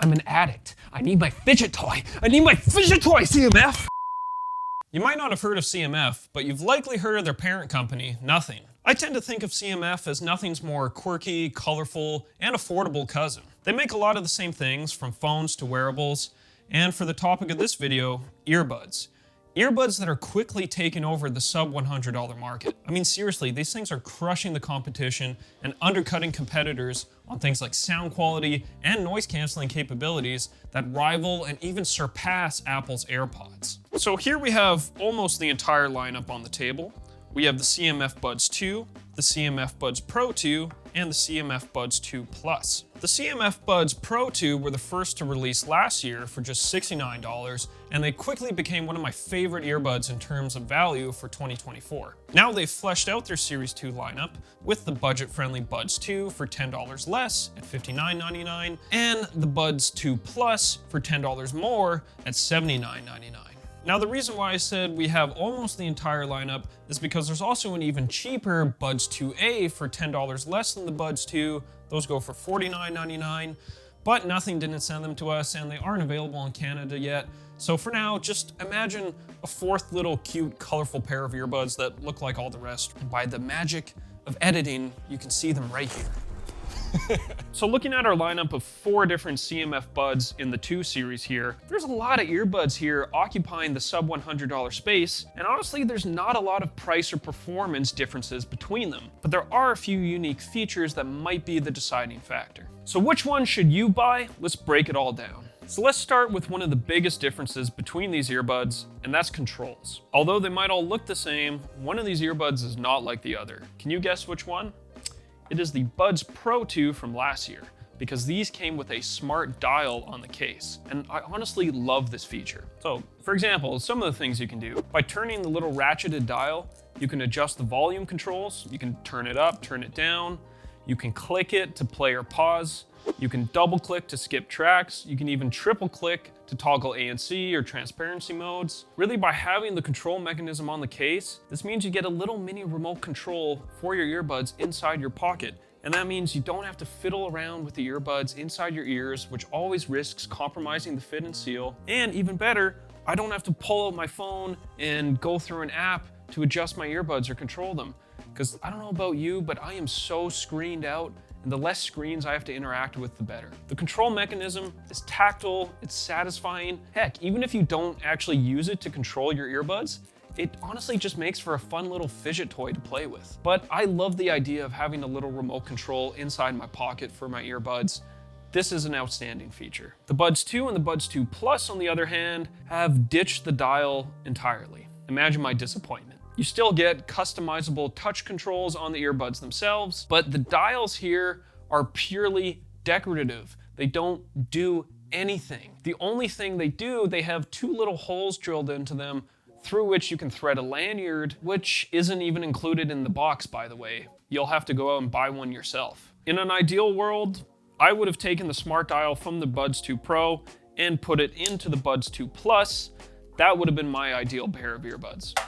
I'm an addict. I need my fidget toy. I need my fidget toy, CMF! You might not have heard of CMF, but you've likely heard of their parent company, Nothing. I tend to think of CMF as Nothing's more quirky, colorful, and affordable cousin. They make a lot of the same things, from phones to wearables, and for the topic of this video, earbuds. Earbuds that are quickly taking over the sub $100 market. I mean, seriously, these things are crushing the competition and undercutting competitors on things like sound quality and noise canceling capabilities that rival and even surpass Apple's AirPods. So here we have almost the entire lineup on the table. We have the CMF Buds 2, the CMF Buds Pro 2, and the CMF Buds 2 Plus. The CMF Buds Pro 2 were the first to release last year for just $69, and they quickly became one of my favorite earbuds in terms of value for 2024. Now they've fleshed out their Series 2 lineup with the budget-friendly Buds 2 for $10 less at $59.99, and the Buds 2 Plus for $10 more at $79.99. Now, the reason why I said we have almost the entire lineup is because there's also an even cheaper Buds 2A for $10 less than the Buds 2. Those go for $49.99, but Nothing didn't send them to us and they aren't available in Canada yet. So for now, just imagine a fourth little cute, colorful pair of earbuds that look like all the rest. And by the magic of editing, you can see them right here. So looking at our lineup of 4 different CMF Buds in the 2 series here, there's a lot of earbuds here occupying the sub $100 space, and honestly there's not a lot of price or performance differences between them, but there are a few unique features that might be the deciding factor. So which one should you buy? Let's break it all down. So let's start with one of the biggest differences between these earbuds, and that's controls. Although they might all look the same, one of these earbuds is not like the other. Can you guess which one? It is the Buds Pro 2 from last year, because these came with a smart dial on the case, and I honestly love this feature. So, for example, some of the things you can do. By turning the little ratcheted dial, you can adjust the volume controls, you can turn it up, turn it down, you can click it to play or pause, you can double click to skip tracks, you can even triple click to toggle ANC or transparency modes. Really, by having the control mechanism on the case, this means you get a little mini remote control for your earbuds inside your pocket. And that means you don't have to fiddle around with the earbuds inside your ears, which always risks compromising the fit and seal. And even better, I don't have to pull out my phone and go through an app to adjust my earbuds or control them. Because I don't know about you, but I am so screened out, and the less screens I have to interact with, the better. The control mechanism is tactile, it's satisfying. Heck, even if you don't actually use it to control your earbuds, it honestly just makes for a fun little fidget toy to play with. But I love the idea of having a little remote control inside my pocket for my earbuds. This is an outstanding feature. The Buds 2 and the Buds 2 Plus, on the other hand, have ditched the dial entirely. Imagine my disappointment. You still get customizable touch controls on the earbuds themselves, but the dials here are purely decorative. They don't do anything. The only thing they do, they have 2 little holes drilled into them through which you can thread a lanyard, which isn't even included in the box, by the way. You'll have to go out and buy one yourself. In an ideal world, I would have taken the smart dial from the Buds 2 Pro and put it into the Buds 2 Plus. That would have been my ideal pair of earbuds.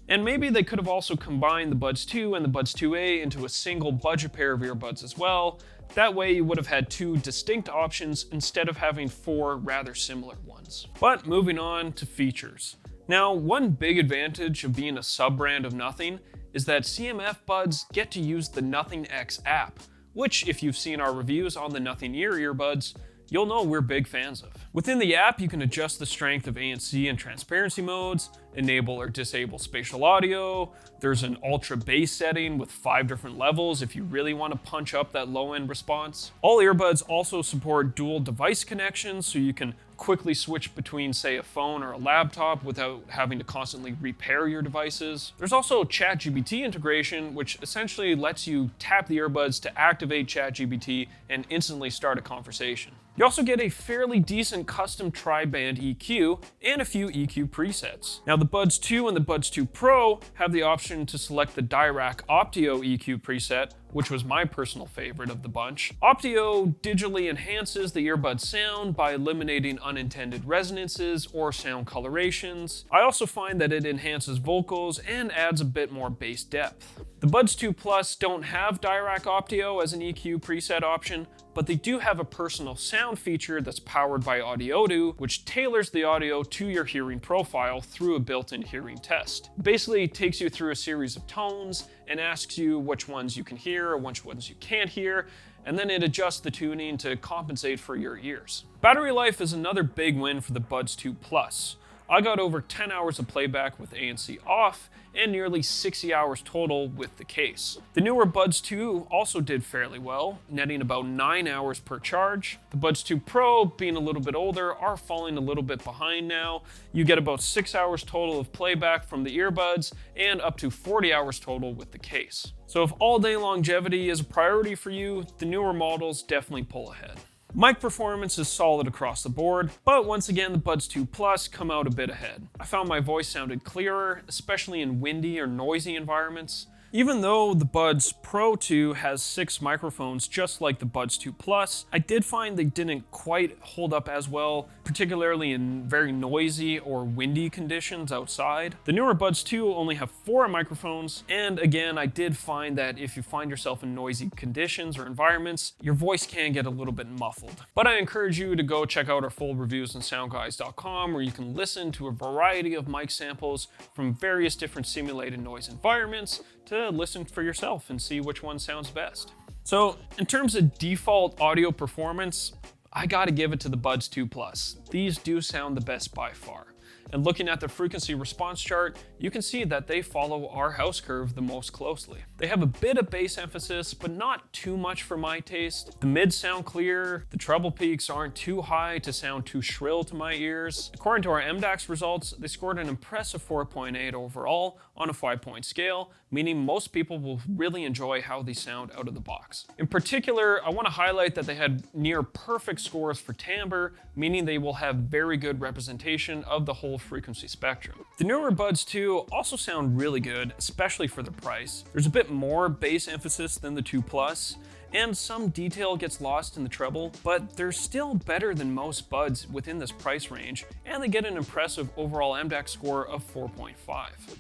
And maybe they could have also combined the Buds 2 and the Buds 2A into a single budget pair of earbuds as well. That way you would have had 2 distinct options instead of having 4 rather similar ones. But moving on to features. Now, one big advantage of being a sub-brand of Nothing is that CMF Buds get to use the Nothing X app, which, if you've seen our reviews on the Nothing Ear earbuds, you'll know we're big fans of. Within the app, you can adjust the strength of ANC and transparency modes, enable or disable spatial audio. There's an ultra bass setting with 5 different levels if you really want to punch up that low-end response. All earbuds also support dual device connections, so you can quickly switch between, say, a phone or a laptop without having to constantly repair your devices. There's also ChatGPT integration, which essentially lets you tap the earbuds to activate ChatGPT and instantly start a conversation. You also get a fairly decent custom tri-band EQ and a few EQ presets. Now, the Buds 2 and the Buds 2 Pro have the option to select the Dirac Optio EQ preset, which was my personal favorite of the bunch. Optio digitally enhances the earbud sound by eliminating unintended resonances or sound colorations. I also find that it enhances vocals and adds a bit more bass depth. The Buds 2 Plus don't have Dirac Optio as an EQ preset option, but they do have a personal sound feature that's powered by Audio, which tailors the audio to your hearing profile through a built-in hearing test. Basically, it takes you through a series of tones and asks you which ones you can hear or which ones you can't hear, and then it adjusts the tuning to compensate for your ears. Battery life is another big win for the Buds 2 Plus. I got over 10 hours of playback with ANC off and nearly 60 hours total with the case. The newer Buds 2 also did fairly well, netting about 9 hours per charge. The Buds 2 Pro, being a little bit older, are falling a little bit behind now. You get about 6 hours total of playback from the earbuds and up to 40 hours total with the case. So if all-day longevity is a priority for you, the newer models definitely pull ahead. Mic performance is solid across the board, but once again the Buds 2 Plus come out a bit ahead. I found my voice sounded clearer, especially in windy or noisy environments. Even though the Buds Pro 2 has 6 microphones just like the Buds 2 Plus, I did find they didn't quite hold up as well, particularly in very noisy or windy conditions outside. The newer Buds 2 only have 4 microphones, and again, I did find that if you find yourself in noisy conditions or environments, your voice can get a little bit muffled. But I encourage you to go check out our full reviews on SoundGuys.com, where you can listen to a variety of mic samples from various different simulated noise environments to listen for yourself and see which one sounds best. So in terms of default audio performance, I gotta give it to the Buds 2 Plus. These do sound the best by far. And looking at the frequency response chart, you can see that they follow our house curve the most closely. They have a bit of bass emphasis, but not too much for my taste. The mids sound clear, the treble peaks aren't too high to sound too shrill to my ears. According to our MDAX results, they scored an impressive 4.8 overall on a 5-point scale, meaning most people will really enjoy how they sound out of the box. In particular, I want to highlight that they had near perfect scores for timbre, meaning they will have very good representation of the whole frequency spectrum. The newer Buds 2 also sound really good, especially for the price. There's a bit more bass emphasis than the 2 Plus, and some detail gets lost in the treble, but they're still better than most Buds within this price range, and they get an impressive overall MDAX score of 4.5.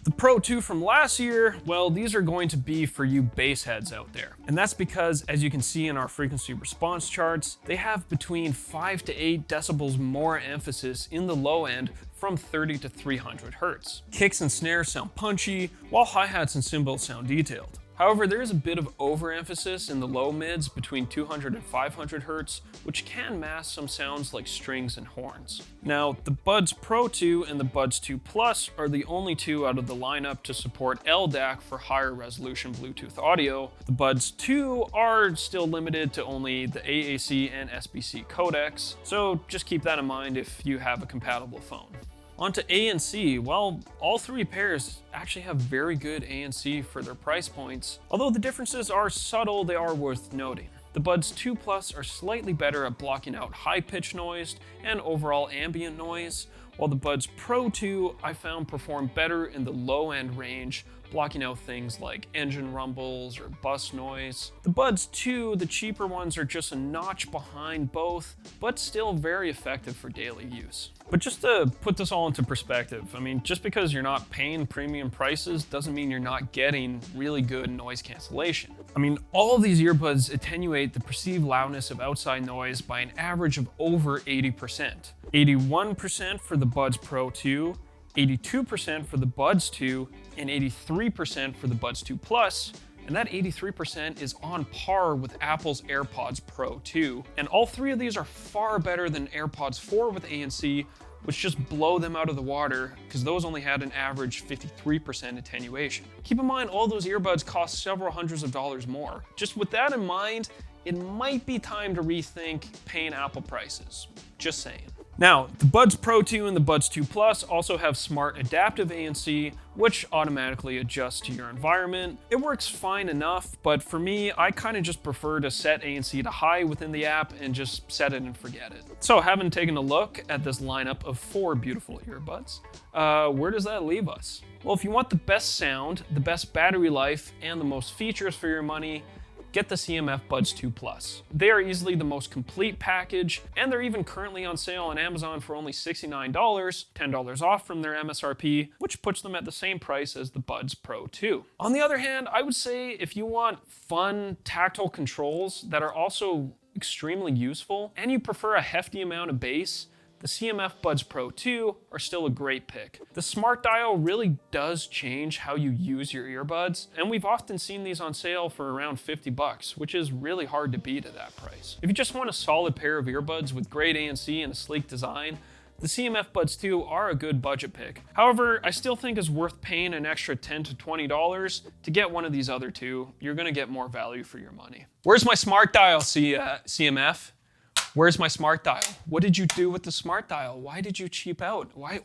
The Pro 2 from last year, well, these are going to be for you bass heads out there. And that's because, as you can see in our frequency response charts, they have between 5 to 8 decibels more emphasis in the low end from 30 to 300 hertz. Kicks and snares sound punchy, while hi-hats and cymbals sound detailed. However, there is a bit of overemphasis in the low mids between 200 and 500 hertz, which can mask some sounds like strings and horns. Now, the Buds Pro 2 and the Buds 2 Plus are the only two out of the lineup to support LDAC for higher resolution Bluetooth audio. The Buds 2 are still limited to only the AAC and SBC codecs, so just keep that in mind if you have a compatible phone. On to ANC. Well, all 3 pairs actually have very good ANC for their price points. Although the differences are subtle, they are worth noting. The Buds 2 Plus are slightly better at blocking out high-pitched noise and overall ambient noise, while the Buds Pro 2 I found perform better in the low-end range, blocking out things like engine rumbles or bus noise. The Buds 2, the cheaper ones, are just a notch behind both, but still very effective for daily use. But just to put this all into perspective, I mean, just because you're not paying premium prices doesn't mean you're not getting really good noise cancellation. I mean, all of these earbuds attenuate the perceived loudness of outside noise by an average of over 80%. 81% for the Buds Pro 2, 82% for the Buds 2, and 83% for the Buds 2 Plus, and that 83% is on par with Apple's AirPods Pro 2. And all 3 of these are far better than AirPods 4 with ANC, which just blow them out of the water because those only had an average 53% attenuation. Keep in mind, all those earbuds cost several hundreds of dollars more. Just with that in mind, it might be time to rethink paying Apple prices. Just saying. Now, the Buds Pro 2 and the Buds 2 Plus also have smart adaptive ANC, which automatically adjusts to your environment. It works fine enough, but for me, I kind of just prefer to set ANC to high within the app and just set it and forget it. So having taken a look at this lineup of 4 beautiful earbuds, where does that leave us? Well, if you want the best sound, the best battery life, and the most features for your money, get the CMF Buds 2 Plus. They are easily the most complete package, and they're even currently on sale on Amazon for only $69, $10 off from their MSRP, which puts them at the same price as the Buds Pro 2. On the other hand, I would say if you want fun, tactile controls that are also extremely useful, and you prefer a hefty amount of bass, the CMF Buds Pro 2 are still a great pick. The smart dial really does change how you use your earbuds, and we've often seen these on sale for around $50, which is really hard to beat at that price. If you just want a solid pair of earbuds with great ANC and a sleek design, the CMF Buds 2 are a good budget pick. However, I still think it's worth paying an extra $10 to $20 to get one of these other two. You're gonna get more value for your money. Where's my smart dial, CMF? Where's my smart dial? What did you do with the smart dial? Why did you cheap out? Why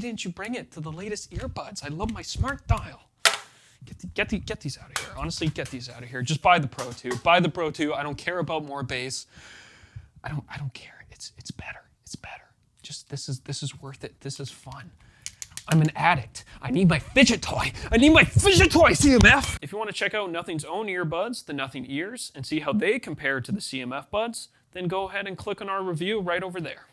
didn't you bring it to the latest earbuds? I love my smart dial. Get these out of here. Honestly, get these out of here. Just buy the Pro 2. Buy the Pro 2. I don't care about more bass. I don't care. It's better. It's better. Just this is worth it. This is fun. I'm an addict. I need my fidget toy. I need my fidget toy, CMF! If you want to check out Nothing's own earbuds, the Nothing Ears, and see how they compare to the CMF Buds, then go ahead and click on our review right over there.